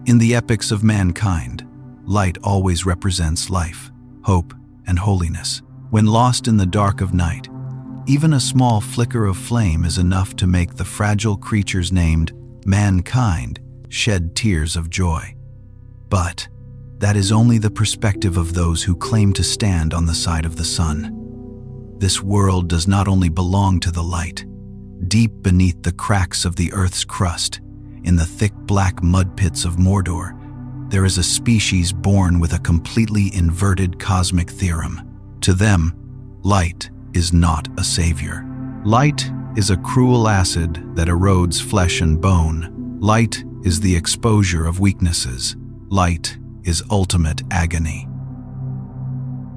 In the epics of mankind, light always represents life, hope, and holiness. When lost in the dark of night, even a small flicker of flame is enough to make the fragile creatures named mankind shed tears of joy. But that is only the perspective of those who claim to stand on the side of the sun. This world does not only belong to the light. Deep beneath the cracks of the earth's crust, in the thick black mud pits of Mordor, there is a species born with a completely inverted cosmic theorem. To them, light is not a savior. Light is a cruel acid that erodes flesh and bone. Light is the exposure of weaknesses. Light is ultimate agony.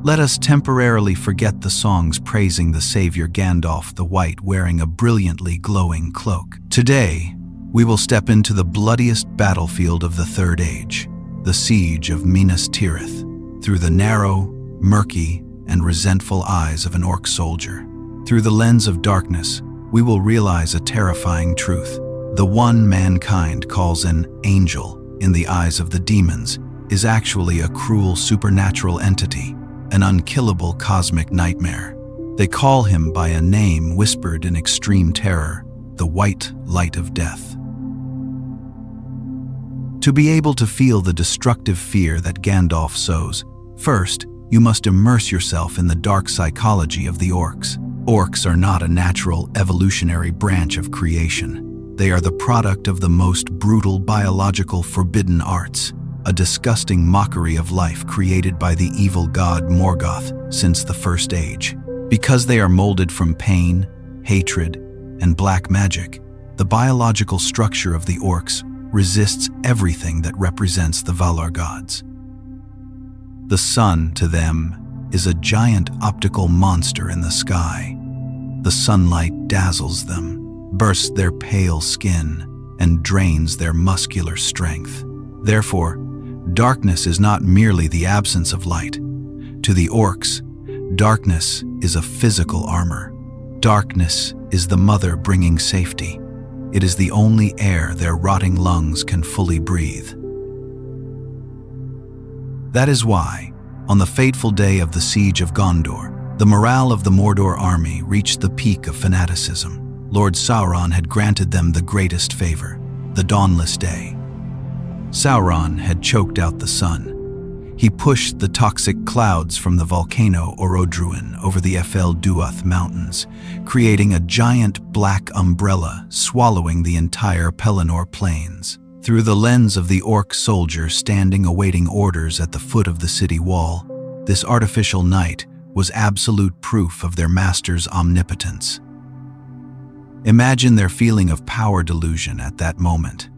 Let us temporarily forget the songs praising the savior Gandalf the White wearing a brilliantly glowing cloak. Today, we will step into the bloodiest battlefield of the Third Age, the Siege of Minas Tirith, through the narrow, murky, and resentful eyes of an orc soldier. Through the lens of darkness, we will realize a terrifying truth. The one mankind calls an angel in the eyes of the demons is actually a cruel supernatural entity, an unkillable cosmic nightmare. They call him by a name whispered in extreme terror, the White Light of Death. To be able to feel the destructive fear that Gandalf sows, first, you must immerse yourself in the dark psychology of the orcs. Orcs are not a natural evolutionary branch of creation. They are the product of the most brutal biological forbidden arts, a disgusting mockery of life created by the evil god Morgoth since the First Age. Because they are molded from pain, hatred, and black magic, the biological structure of the orcs resists everything that represents the Valar gods. The sun, to them, is a giant optical monster in the sky. The sunlight dazzles them, bursts their pale skin, and drains their muscular strength. Therefore, darkness is not merely the absence of light. To the orcs, darkness is a physical armor. Darkness is the mother bringing safety. It is the only air their rotting lungs can fully breathe. That is why, on the fateful day of the Siege of Gondor, the morale of the Mordor army reached the peak of fanaticism. Lord Sauron had granted them the greatest favor, the dawnless day. Sauron had choked out the sun. He pushed the toxic clouds from the volcano Orodruin over the Fel Duath mountains, creating a giant black umbrella swallowing the entire Pelennor plains. Through the lens of the orc soldier standing awaiting orders at the foot of the city wall, this artificial night was absolute proof of their master's omnipotence. Imagine their feeling of power delusion at that moment.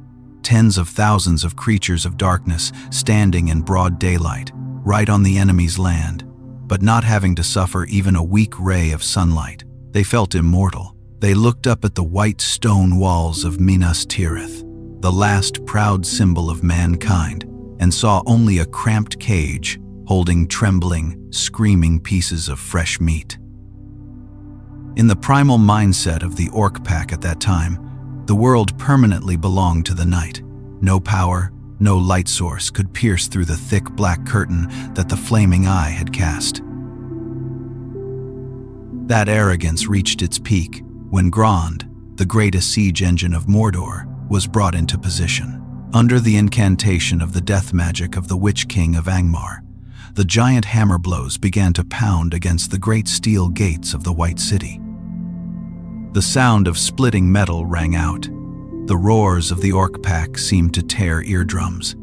Tens of thousands of creatures of darkness standing in broad daylight, right on the enemy's land, but not having to suffer even a weak ray of sunlight. They felt immortal. They looked up at the white stone walls of Minas Tirith, the last proud symbol of mankind, and saw only a cramped cage holding trembling, screaming pieces of fresh meat. In the primal mindset of the orc pack at that time, the world permanently belonged to the night. No power, no light source could pierce through the thick black curtain that the flaming eye had cast. That arrogance reached its peak when Grond, the greatest siege engine of Mordor, was brought into position. Under the incantation of the death magic of the Witch King of Angmar, the giant hammer blows began to pound against the great steel gates of the White City. The sound of splitting metal rang out. The roars of the orc pack seemed to tear eardrums.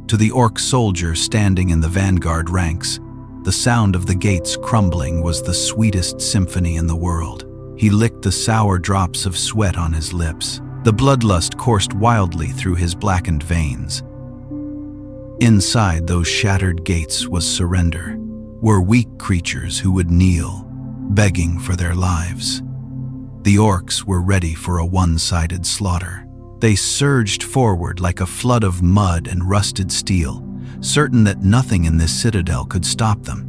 To the orc soldier standing in the vanguard ranks, the sound of the gates crumbling was the sweetest symphony in the world. He licked the sour drops of sweat on his lips. The bloodlust coursed wildly through his blackened veins. Inside those shattered gates was surrender, were weak creatures who would kneel, begging for their lives. The orcs were ready for a one-sided slaughter. They surged forward like a flood of mud and rusted steel, certain that nothing in this citadel could stop them.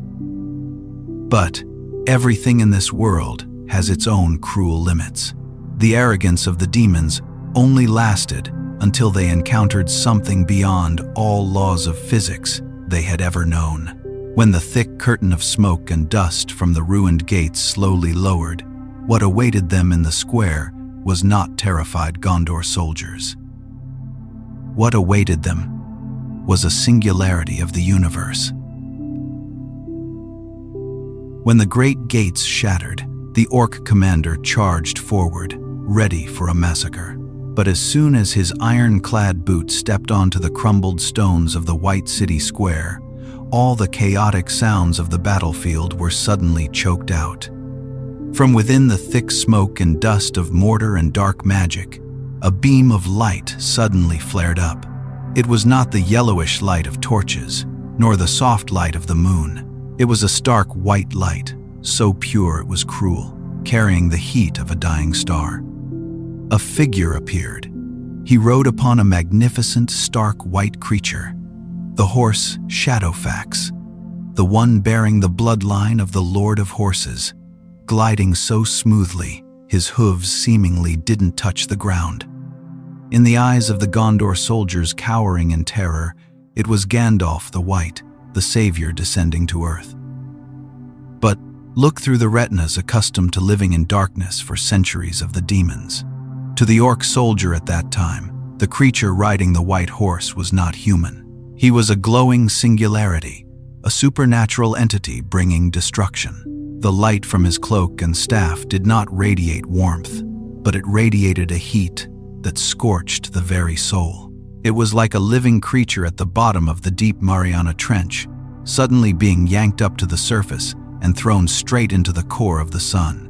But everything in this world has its own cruel limits. The arrogance of the demons only lasted until they encountered something beyond all laws of physics they had ever known. When the thick curtain of smoke and dust from the ruined gates slowly lowered, what awaited them in the square was not terrified Gondor soldiers. What awaited them was a singularity of the universe. When the great gates shattered, the Orc commander charged forward, ready for a massacre. But as soon as his iron-clad boots stepped onto the crumbled stones of the White City Square, all the chaotic sounds of the battlefield were suddenly choked out. From within the thick smoke and dust of mortar and dark magic, a beam of light suddenly flared up. It was not the yellowish light of torches, nor the soft light of the moon. It was a stark white light, so pure it was cruel, carrying the heat of a dying star. A figure appeared. He rode upon a magnificent, stark white creature, the horse Shadowfax, the one bearing the bloodline of the Lord of Horses, gliding so smoothly his hooves seemingly didn't touch the ground. In the eyes of the Gondor soldiers cowering in terror, it was Gandalf the White, the savior descending to earth. But look through the retinas accustomed to living in darkness for centuries of the demons. To the Orc soldier at that time, the creature riding the white horse was not human. He was a glowing singularity, a supernatural entity bringing destruction. The light from his cloak and staff did not radiate warmth, but it radiated a heat that scorched the very soul. It was like a living creature at the bottom of the deep Mariana Trench, suddenly being yanked up to the surface and thrown straight into the core of the sun.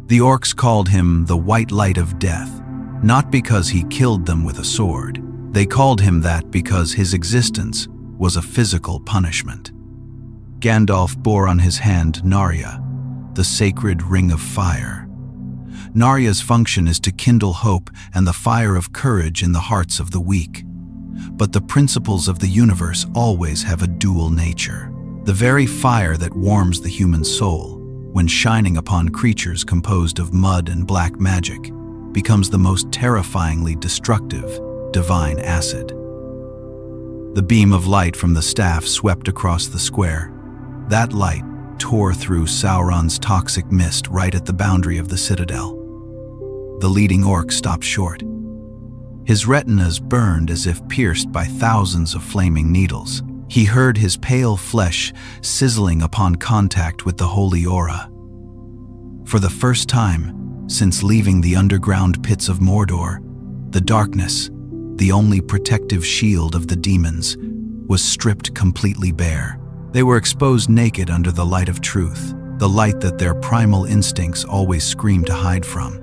The Orcs called him the White Light of Death, not because he killed them with a sword. They called him that because his existence was a physical punishment. Gandalf bore on his hand Narya, the sacred ring of fire. Narya's function is to kindle hope and the fire of courage in the hearts of the weak. But the principles of the universe always have a dual nature. The very fire that warms the human soul, when shining upon creatures composed of mud and black magic, becomes the most terrifyingly destructive, divine acid. The beam of light from the staff swept across the square. That light tore through Sauron's toxic mist right at the boundary of the citadel. The leading Orc stopped short. His retinas burned as if pierced by thousands of flaming needles. He heard his pale flesh sizzling upon contact with the holy aura. For the first time since leaving the underground pits of Mordor, the darkness, the only protective shield of the demons, was stripped completely bare. They were exposed naked under the light of truth, the light that their primal instincts always scream to hide from.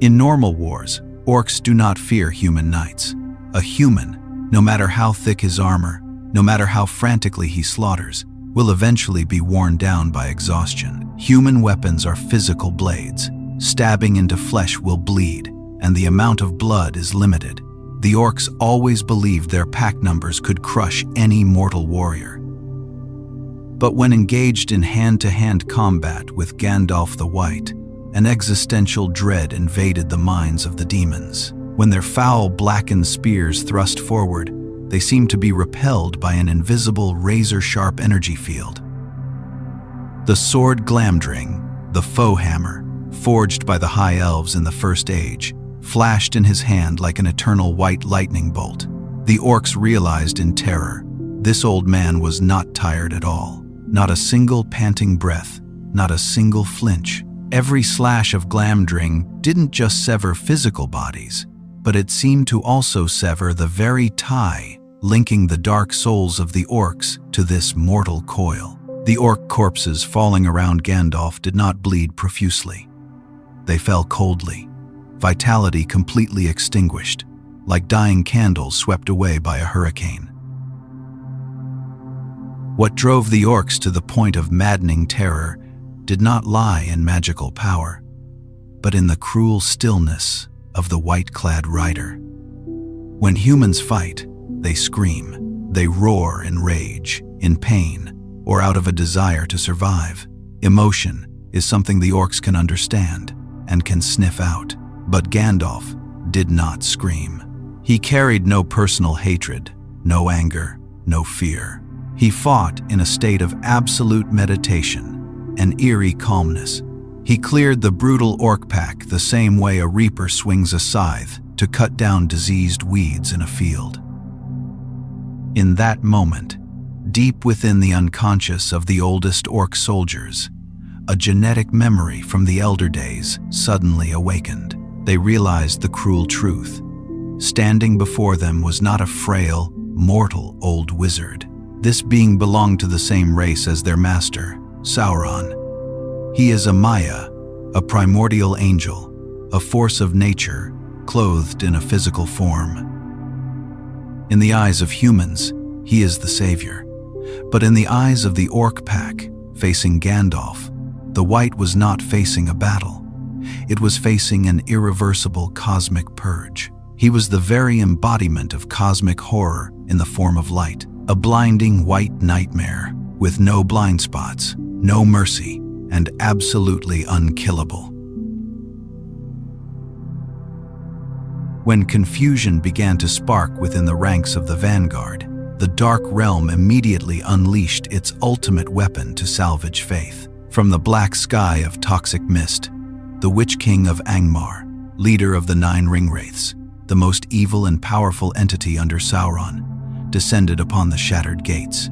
In normal wars, Orcs do not fear human knights. A human, no matter how thick his armor, no matter how frantically he slaughters, will eventually be worn down by exhaustion. Human weapons are physical blades. Stabbing into flesh will bleed, and the amount of blood is limited. The Orcs always believed their pack numbers could crush any mortal warrior. But when engaged in hand-to-hand combat with Gandalf the White, an existential dread invaded the minds of the demons. When their foul, blackened spears thrust forward, they seemed to be repelled by an invisible, razor-sharp energy field. The sword Glamdring, the foe hammer, forged by the High Elves in the First Age, flashed in his hand like an eternal white lightning bolt. The Orcs realized in terror, this old man was not tired at all. Not a single panting breath, not a single flinch. Every slash of Glamdring didn't just sever physical bodies, but it seemed to also sever the very tie linking the dark souls of the Orcs to this mortal coil. The Orc corpses falling around Gandalf did not bleed profusely. They fell coldly, vitality completely extinguished, like dying candles swept away by a hurricane. What drove the Orcs to the point of maddening terror did not lie in magical power, but in the cruel stillness of the white-clad rider. When humans fight, they scream, they roar in rage, in pain, or out of a desire to survive. Emotion is something the Orcs can understand and can sniff out. But Gandalf did not scream. He carried no personal hatred, no anger, no fear. He fought in a state of absolute meditation, an eerie calmness. He cleared the brutal orc pack the same way a reaper swings a scythe to cut down diseased weeds in a field. In that moment, deep within the unconscious of the oldest orc soldiers, a genetic memory from the elder days suddenly awakened. They realized the cruel truth. Standing before them was not a frail, mortal old wizard. This being belonged to the same race as their master, Sauron. He is a Maya, a primordial angel, a force of nature, clothed in a physical form. In the eyes of humans, he is the savior. But in the eyes of the orc pack, facing Gandalf, the White was not facing a battle. It was facing an irreversible cosmic purge. He was the very embodiment of cosmic horror in the form of light, a blinding white nightmare with no blind spots, no mercy, and absolutely unkillable. When confusion began to spark within the ranks of the vanguard, the Dark Realm immediately unleashed its ultimate weapon to salvage faith. From the black sky of toxic mist, the Witch King of Angmar, leader of the 9 Ringwraiths, the most evil and powerful entity under Sauron, descended upon the shattered gates.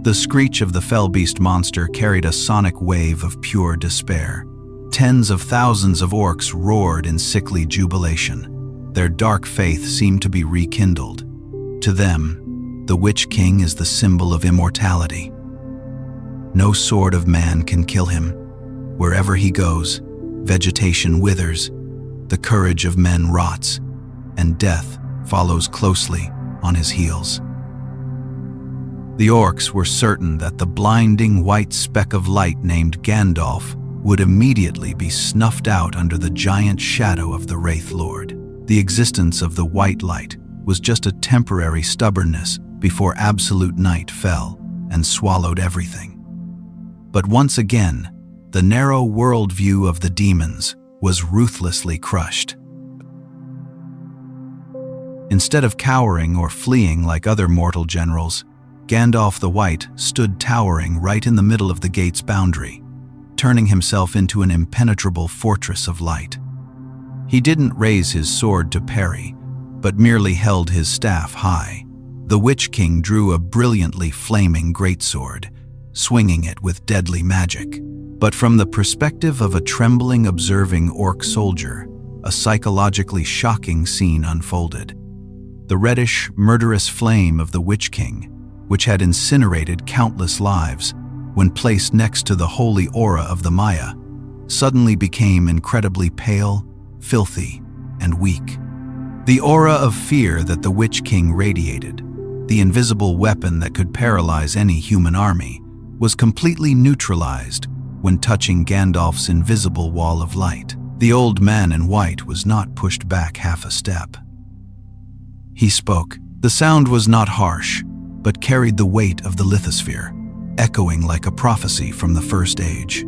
The screech of the fell beast monster carried a sonic wave of pure despair. Tens of thousands of orcs roared in sickly jubilation. Their dark faith seemed to be rekindled. To them, the Witch King is the symbol of immortality. No sword of man can kill him. Wherever he goes, vegetation withers, the courage of men rots, and death follows closely on his heels. The orcs were certain that the blinding white speck of light named Gandalf would immediately be snuffed out under the giant shadow of the Wraith Lord. The existence of the white light was just a temporary stubbornness before absolute night fell and swallowed everything. But once again, the narrow worldview of the demons was ruthlessly crushed. Instead of cowering or fleeing like other mortal generals, Gandalf the White stood towering right in the middle of the gate's boundary, turning himself into an impenetrable fortress of light. He didn't raise his sword to parry, but merely held his staff high. The Witch King drew a brilliantly flaming greatsword, swinging it with deadly magic. But from the perspective of a trembling, observing orc soldier, a psychologically shocking scene unfolded. The reddish, murderous flame of the Witch King, which had incinerated countless lives when placed next to the holy aura of the Maya, suddenly became incredibly pale, filthy, and weak. The aura of fear that the Witch King radiated, the invisible weapon that could paralyze any human army, was completely neutralized when touching Gandalf's invisible wall of light. The old man in white was not pushed back half a step. He spoke. The sound was not harsh, but carried the weight of the lithosphere, echoing like a prophecy from the First Age.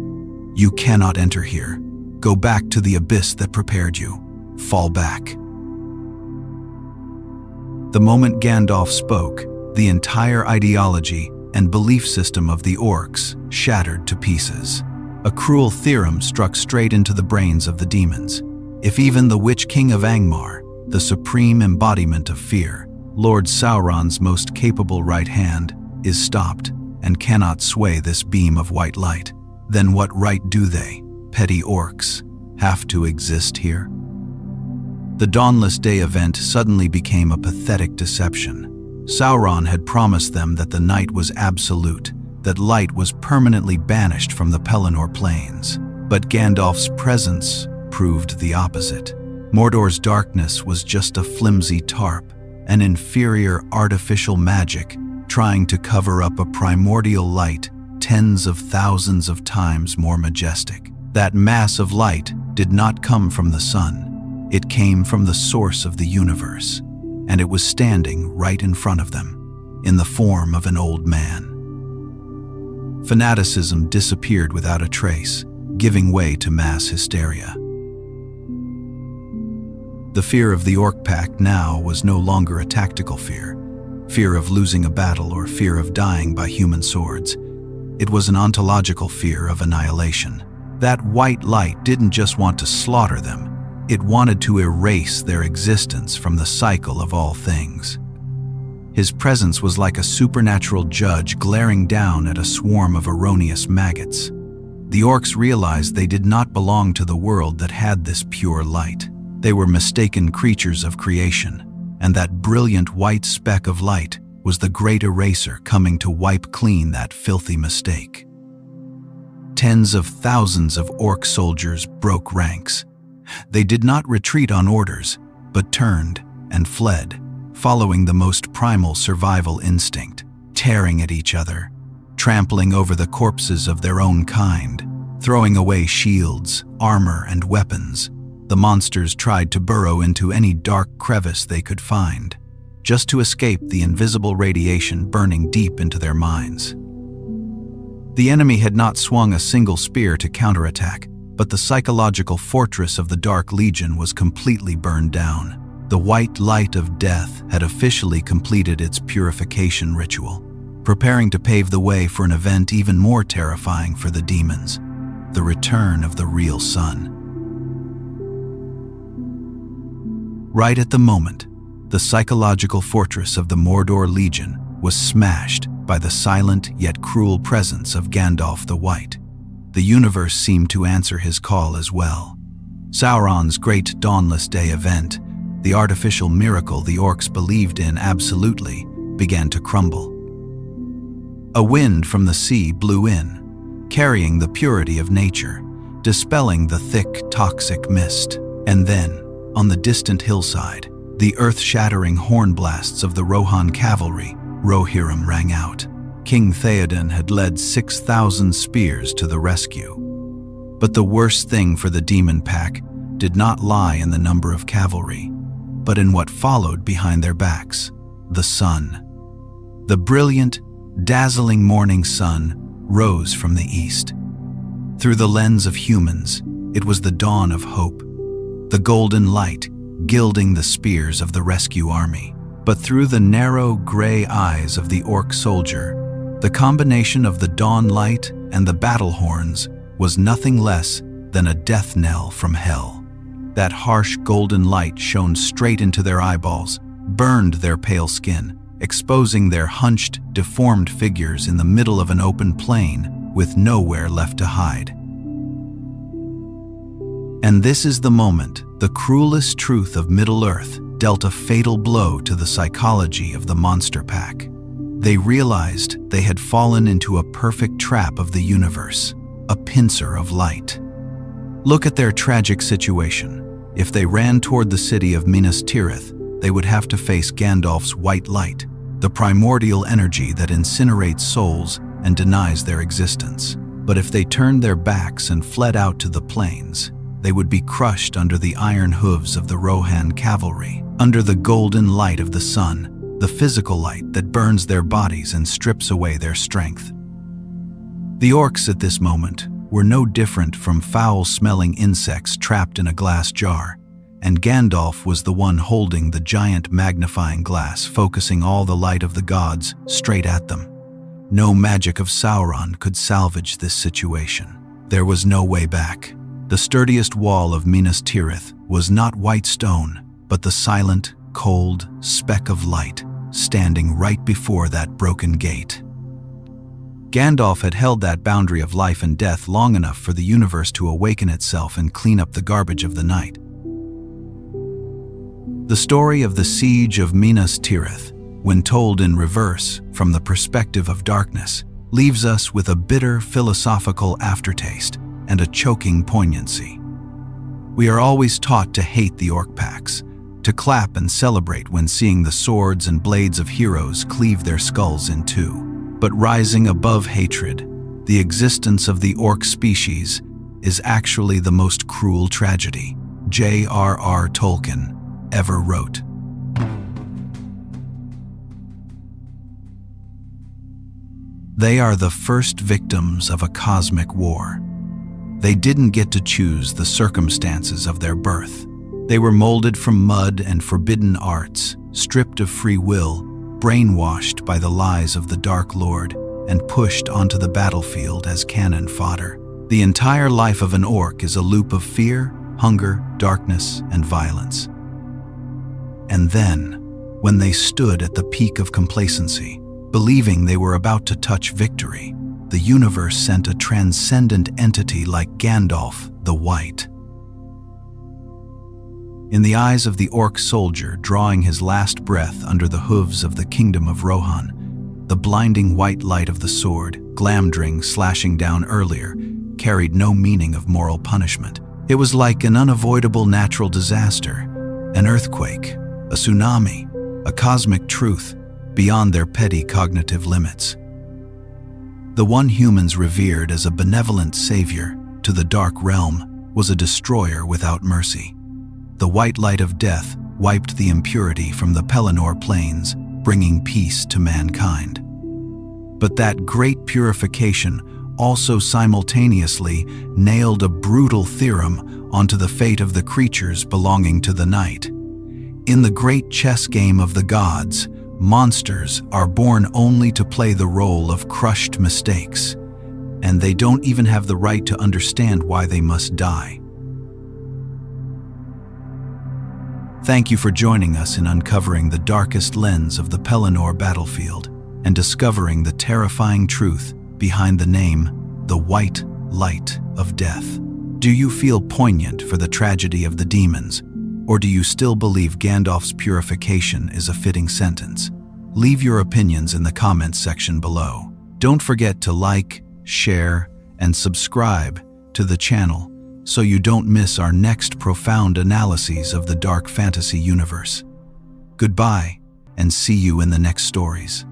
You cannot enter here. Go back to the abyss that prepared you. Fall back. The moment Gandalf spoke, the entire ideology and belief system of the orcs shattered to pieces. A cruel theorem struck straight into the brains of the demons. If even the Witch King of Angmar, the supreme embodiment of fear, Lord Sauron's most capable right hand, is stopped and cannot sway this beam of white light, then what right do they, petty orcs, have to exist here? The Dawnless Day event suddenly became a pathetic deception. Sauron had promised them that the night was absolute, that light was permanently banished from the Pelennor plains. But Gandalf's presence proved the opposite. Mordor's darkness was just a flimsy tarp, an inferior artificial magic trying to cover up a primordial light tens of thousands of times more majestic. That mass of light did not come from the sun. It came from the source of the universe, and it was standing right in front of them, in the form of an old man. Fanaticism disappeared without a trace, giving way to mass hysteria. The fear of the Orc pack now was no longer a tactical fear, fear of losing a battle or fear of dying by human swords. It was an ontological fear of annihilation. That white light didn't just want to slaughter them, it wanted to erase their existence from the cycle of all things. His presence was like a supernatural judge glaring down at a swarm of erroneous maggots. The Orcs realized they did not belong to the world that had this pure light. They were mistaken creatures of creation, and that brilliant white speck of light was the great eraser coming to wipe clean that filthy mistake. Tens of thousands of Orc soldiers broke ranks. They did not retreat on orders, but turned and fled, following the most primal survival instinct, tearing at each other, trampling over the corpses of their own kind, throwing away shields, armor, and weapons. The monsters tried to burrow into any dark crevice they could find, just to escape the invisible radiation burning deep into their minds. The enemy had not swung a single spear to counterattack, but the psychological fortress of the Dark Legion was completely burned down. The white light of death had officially completed its purification ritual, preparing to pave the way for an event even more terrifying for the demons, the return of the real sun. Right at the moment, the psychological fortress of the Mordor Legion was smashed by the silent yet cruel presence of Gandalf the White. The universe seemed to answer his call as well. Sauron's great Dawnless Day event, the artificial miracle the Orcs believed in absolutely, began to crumble. A wind from the sea blew in, carrying the purity of nature, dispelling the thick, toxic mist. And then, on the distant hillside, the earth-shattering horn blasts of the Rohan cavalry, Rohirrim, rang out. King Theoden had led 6,000 spears to the rescue. But the worst thing for the demon pack did not lie in the number of cavalry, but in what followed behind their backs: the sun. The brilliant, dazzling morning sun rose from the east. Through the lens of humans, it was the dawn of hope, the golden light gilding the spears of the rescue army. But through the narrow, gray eyes of the Orc soldier, the combination of the dawn light and the battle horns was nothing less than a death knell from hell. That harsh golden light shone straight into their eyeballs, burned their pale skin, exposing their hunched, deformed figures in the middle of an open plain with nowhere left to hide. And this is the moment the cruelest truth of Middle-earth dealt a fatal blow to the psychology of the monster pack. They realized they had fallen into a perfect trap of the universe, a pincer of light. Look at their tragic situation. If they ran toward the city of Minas Tirith, they would have to face Gandalf's white light, the primordial energy that incinerates souls and denies their existence. But if they turned their backs and fled out to the plains, they would be crushed under the iron hooves of the Rohan cavalry, under the golden light of the sun, the physical light that burns their bodies and strips away their strength. The Orcs at this moment were no different from foul-smelling insects trapped in a glass jar, and Gandalf was the one holding the giant magnifying glass, focusing all the light of the gods straight at them. No magic of Sauron could salvage this situation. There was no way back. The sturdiest wall of Minas Tirith was not white stone, but the silent, cold speck of light standing right before that broken gate. Gandalf had held that boundary of life and death long enough for the universe to awaken itself and clean up the garbage of the night. The story of the Siege of Minas Tirith, when told in reverse from the perspective of darkness, leaves us with a bitter philosophical aftertaste and a choking poignancy. We are always taught to hate the Orc packs, to clap and celebrate when seeing the swords and blades of heroes cleave their skulls in two. But rising above hatred, the existence of the Orc species is actually the most cruel tragedy J.R.R. Tolkien ever wrote. They are the first victims of a cosmic war. They didn't get to choose the circumstances of their birth. They were molded from mud and forbidden arts, stripped of free will, brainwashed by the lies of the Dark Lord, and pushed onto the battlefield as cannon fodder. The entire life of an orc is a loop of fear, hunger, darkness, and violence. And then, when they stood at the peak of complacency, believing they were about to touch victory, the universe sent a transcendent entity like Gandalf the White. In the eyes of the orc soldier drawing his last breath under the hooves of the kingdom of Rohan, the blinding white light of the sword, Glamdring slashing down earlier, carried no meaning of moral punishment. It was like an unavoidable natural disaster, an earthquake, a tsunami, a cosmic truth beyond their petty cognitive limits. The one humans revered as a benevolent savior to the dark realm was a destroyer without mercy. The white light of death wiped the impurity from the Pelennor plains, bringing peace to mankind. But that great purification also simultaneously nailed a brutal theorem onto the fate of the creatures belonging to the night. In the great chess game of the gods, monsters are born only to play the role of crushed mistakes, and they don't even have the right to understand why they must die. Thank you for joining us in uncovering the darkest lens of the Pelennor battlefield and discovering the terrifying truth behind the name, the White Light of Death. Do you feel poignant for the tragedy of the demons, or do you still believe Gandalf's purification is a fitting sentence? Leave your opinions in the comments section below. Don't forget to like, share, and subscribe to the channel so you don't miss our next profound analyses of the dark fantasy universe. Goodbye, and see you in the next stories.